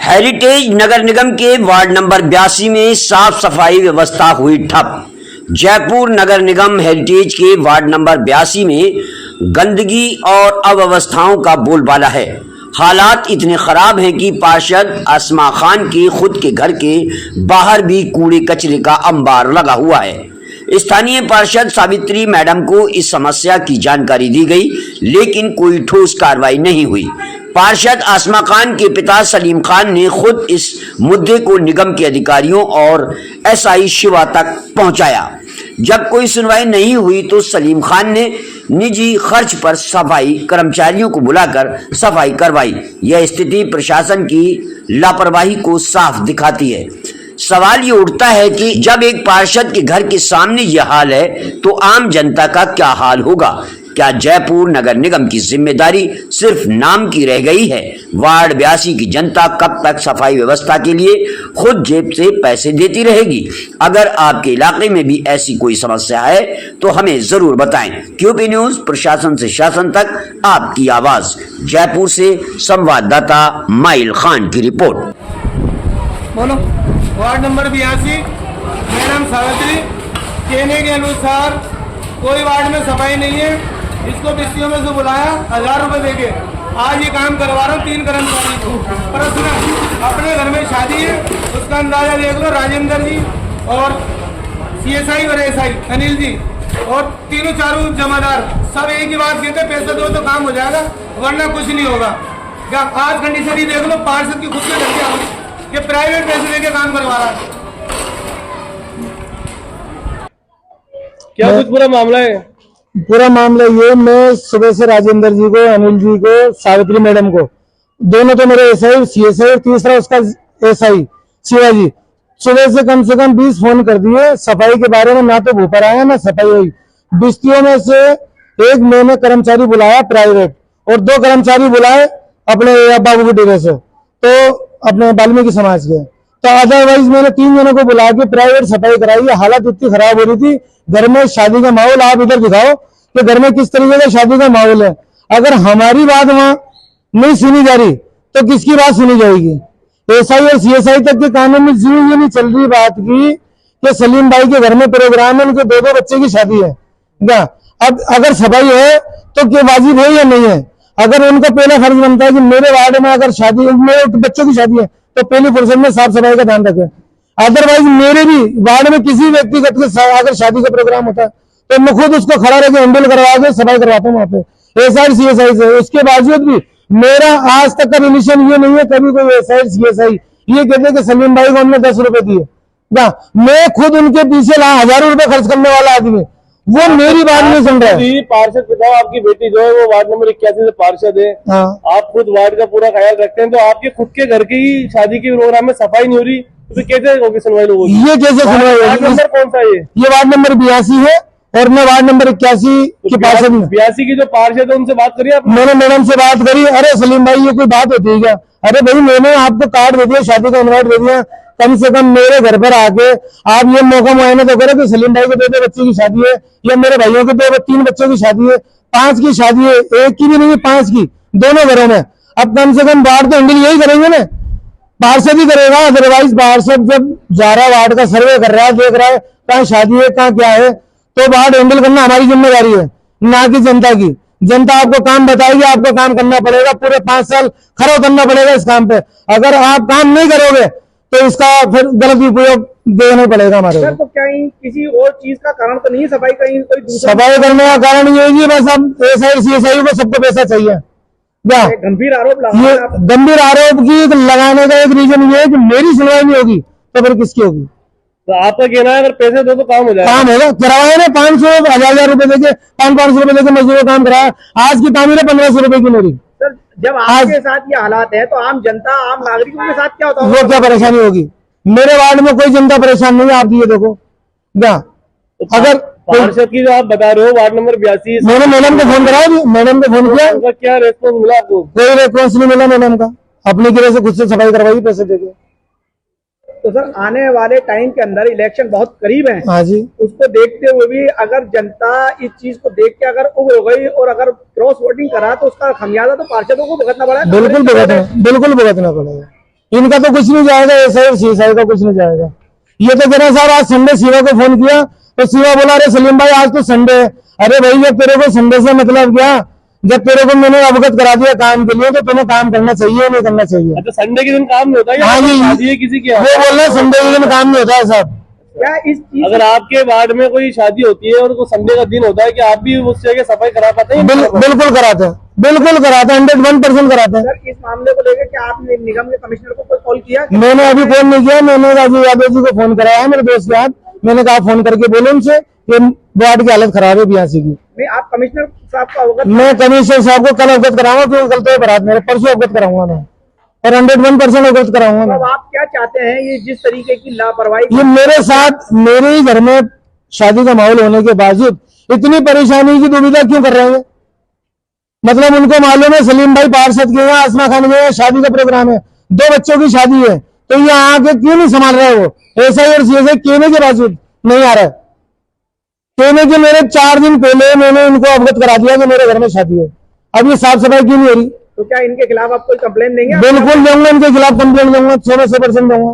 Heritage नगर निगम के ward number 82 में साफ सफाई व्यवस्था हुई ठप। जयपुर नगर निगम हेरिटेज के वार्ड नंबर 82 में गंदगी और अव्यवस्थाओं का बोलबाला है। हालात इतने खराब हैं कि पार्षद आसमा खान के खुद के घर के बाहर भी कूड़े कचरे का अंबार लगा हुआ है। स्थानीय पार्षद सावित्री मैडम को इस समस्या की जानकारी दी गई, लेकिन कोई ठोस कार्रवाई नहीं हुई। पार्षद आसमा खान के पिता सलीम खान ने खुद इस मुद्दे को निगम के अधिकारियों और एसआई शिवा तक पहुंचाया। जब कोई सुनवाई नहीं हुई तो सलीम खान ने निजी खर्च पर सफाई कर्मचारियों को बुलाकर सफाई करवाई। यह स्थिति प्रशासन की लापरवाही को साफ दिखाती है। सवाल ये उठता है कि जब एक पार्षद के घर के सामने यह हाल है तो आम जनता का क्या हाल होगा। क्या जयपुर नगर निगम की जिम्मेदारी सिर्फ नाम की रह गई है? वार्ड 82 की जनता कब तक सफाई व्यवस्था के लिए खुद जेब से पैसे देती रहेगी? अगर आपके इलाके में भी ऐसी कोई समस्या है तो हमें जरूर बताएं। क्यूपी न्यूज, प्रशासन से शासन तक आपकी आवाज। जयपुर से संवाददाता माइल खान की रिपोर्ट। बोलो। वार्ड नंबर 82 मैडम सावित्री कहने के अनुसार कोई वार्ड में सफाई नहीं है। इसको बिस्तियों में से बुलाया 1000 रुपए देके आज ये काम करवा रहा हूँ 3 कर्मचारी को। पर अपने घर में शादी है, उसका अंदाजा देख लो। राजेंद्र जी और सीएसआई और एसआई अनिल जी और तीनों चारों जमादार सब एक ही बात कहते, पैसा दो तो काम हो जाएगा वरना कुछ नहीं होगा। क्या आज कंडीशन ही देख लो, पार्षद की खुद के घर के ये प्राइवेट पैसे लेके काम करवा रहा है। क्या कुछ पूरा मामला है? पूरा मामला ये, मैं सुबह से राजेंद्र जी को, अनिल जी को, सावित्री मैडम को, दोनों तो मेरे एसआई सीएसआई और तीसरा उसका एसआई शिवा जी, सुबह से कम 20 फोन कर दिए सफाई के बारे में। ना तो भूपर आया ना सफाई हुई। बिस्तियों में से एक मैंने कर्मचारी बुलाया प्राइवेट और 2 कर्मचारी बुलाए अपने बाबू के डेरे से, तो अपने वाल्मीकि समाज के। तो अदरवाइज मैंने 3 जनों को बुला के प्राइवेट सफाई कराई है। हालत इतनी खराब हो रही थी, घर में शादी का माहौल। आप इधर दिखाओ कि घर में किस तरीके का शादी का माहौल है। अगर हमारी बात वहां नहीं सुनी जा रही तो किसकी बात सुनी जाएगी? एसआई और सीएसआई तक के कानून में जी ये नहीं चल रही बात की कि सलीम भाई के घर में प्रोग्राम है, उनके 2 बच्चे की शादी है क्या? अब अगर सफाई है तो क्या वाजिब है या नहीं है? अगर उनका पहला फर्ज बनता है कि मेरे वार्ड में अगर शादी, मेरे बच्चों की शादी है तो पहली फुर्सत में साफ सफाई का ध्यान रखें। अदरवाइज मेरे भी वार्ड में किसी व्यक्तिगत के अगर शादी का प्रोग्राम होता है तो मैं खुद उसको खड़ा रहकर हैंडल करवा के सफाई करवाता हूँ वहां पे एसआई सीएसआई से। उसके बावजूद भी मेरा आज तक का रिलेशन ये नहीं है कभी कोई एसआई सीएसआई ये कहते कि सलीम भाई को हमने 10 रुपए दिए। मैं खुद उनके पीछे 1000 रुपए खर्च करने वाला आदमी, वो मेरी बात नहीं सुन रहा है। पार्षद पिता आपकी बेटी जो है वो वार्ड नंबर 81 से पार्षद है। हाँ। आप खुद वार्ड का पूरा ख्याल रखते हैं, तो आपके खुद के घर की शादी के प्रोग्राम में सफाई नहीं हो रही तो कैसे होगी सुनवाई? लोगों ये कैसे सुनवाई होगी? वार्ड नंबर कौन सा है? ये वार्ड नंबर 82 है और मैं वार्ड नंबर 81 के पार्षद हूँ। 82 की जो पार्षद है उनसे बात करिए आप। मैंने मैडम से बात करी। अरे सलीम भाई ये कोई बात होती है क्या? अरे भाई मैंने आपको कार्ड दे दिया, शादी का इन्वाइट दे दिया, कम से कम मेरे घर पर आके आप ये मौका मुआयना तो करो कि सलीम भाई के 2 बच्चे की शादी है या मेरे भाइयों के 3 बच्चों की शादी है, 5 की शादी है, 1 की भी नहीं है 5 की, दोनों घरों में। अब कम से कम वार्ड तो हैंडल यही करेंगे ना, पार्षद ही करेगा। अदरवाइज पार्षद जब जा रहा है वार्ड का सर्वे कर रहा है, देख रहा है कहाँ शादी है कहाँ क्या है, तो वार्ड हैंडल करना हमारी जिम्मेदारी है, ना कि जनता की। जनता आपको काम बताएगी, आपको काम करना पड़ेगा, पूरे 5 साल खड़ा उतरना पड़ेगा इस काम पे। अगर आप काम नहीं करोगे तो इसका फिर गलत उपयोग देना पड़ेगा हमारे। तो क्या किसी और चीज का कारण तो नहीं? सफाई का कोई दूसरा सफाई करने का कारण ये है बस अब एसआई सीएसआई को सबको पैसा चाहिए क्या? गंभीर आरोप ये गंभीर आरोप की लगाने का एक रीजन ये है कि मेरी सुनवाई नहीं होगी तो फिर किसकी होगी? तो आपका कहना है अगर पैसे दो तो काम हो जाएगा? काम होगा। करवाए ना 500 1000 रुपए देके 500 रुपए देके मजदूरों काम कराया। आज की तामीर है 1500 रुपए की मेरी। सर जब आपके साथ ये हालात है तो आम जनता आम नागरिकों के साथ क्या होता है? वो क्या परेशानी होगी? मेरे वार्ड में कोई जनता परेशान नहीं है। आप ये देखो क्या, अगर पार्षद की जो आप बता रहे हो वार्ड नंबर 82 मैंने मैडम को फोन कराया, मैडम को फोन किया, क्या रेस्पॉन्स मिला आपको? कोई रेस्पॉन्स नहीं मिला मैडम का। अपनी गिरे से खुद से सफाई करवाई पैसे देके। तो सर आने वाले टाइम के अंदर इलेक्शन बहुत करीब है। हाँ जी। उसको देखते हुए भी अगर जनता इस चीज को देख के अगर उग्र हो गई और अगर क्रॉस वोटिंग करा तो उसका खमियाजा तो पार्षदों को भुगतना पड़ेगा। बिल्कुल भुगतना पड़ेगा। इनका तो कुछ नहीं जाएगा, एसआई और सीएसआई का कुछ नहीं जाएगा। ये तो कह रहे हैं साहब आज संडे, शिवा को फोन किया तो शिवा बोला अरे सलीम भाई आज तो संडे है। अरे भाई जब तेरे को संडे से मतलब क्या, जब तेरे को मैंने अवगत करा दिया काम के लिए तो तुम्हें काम करना चाहिए नहीं करना चाहिए। अच्छा, संडे के दिन काम नहीं होता है? हाँ जी, शादी है किसी की? वो बोल रहे हैं संडे के दिन काम नहीं होता है साहब। क्या इस चीज अगर आपके वार्ड में कोई शादी होती है और वो संडे का दिन होता है, कि आप भी उस जगह सफाई करा पाते हैं? बिल्कुल कराते हैं, बिल्कुल कराते हैं, 101% कराते हैं। सर, इस मामले को लेकर क्या आपने निगम के कमिश्नर को कोई कॉल किया? मैंने अभी फोन नहीं किया, मैंने राजीव यादव जी को फोन कराया है मेरे दोस्त के हाथ। मैंने कहा फोन करके बोले उनसे ये वार्ड की हालत खराब है बियासी की। नहीं, आप कमिश्नर साहब को अवगत? मैं कमिश्नर साहब को कल अवगत कराऊंगा, क्योंकि कल तो बारात मेरे, परसों अवगत कराऊंगा मैं, और 101% अवगत कराऊंगा मैं। अब आप क्या चाहते हैं? ये जिस तरीके की लापरवाही ये मेरे साथ, मेरे ही घर में शादी का माहौल होने के बावजूद इतनी परेशानी की दुविधा क्यों कर रहे हैं? मतलब उनको मालूम है सलीम भाई पार्षद के यहाँ, आसमा खान के यहाँ शादी का प्रोग्राम है, 2 बच्चों की शादी है, तो ये आके क्यों नहीं संभाल रहे? वो एसआई और सीएसआई कहने के बावजूद नहीं आ रहा है। कहने के मेरे 4 दिन पहले मैंने इनको अवगत करा दिया कि मेरे घर में शादी है, अब ये साफ सफाई क्यों नहीं हो रही? तो क्या इनके खिलाफ आप कोई कंप्लेन देंगे? बिल्कुल दूंगा, इनके खिलाफ कंप्लेंट दूंगा, 100% दूंगा।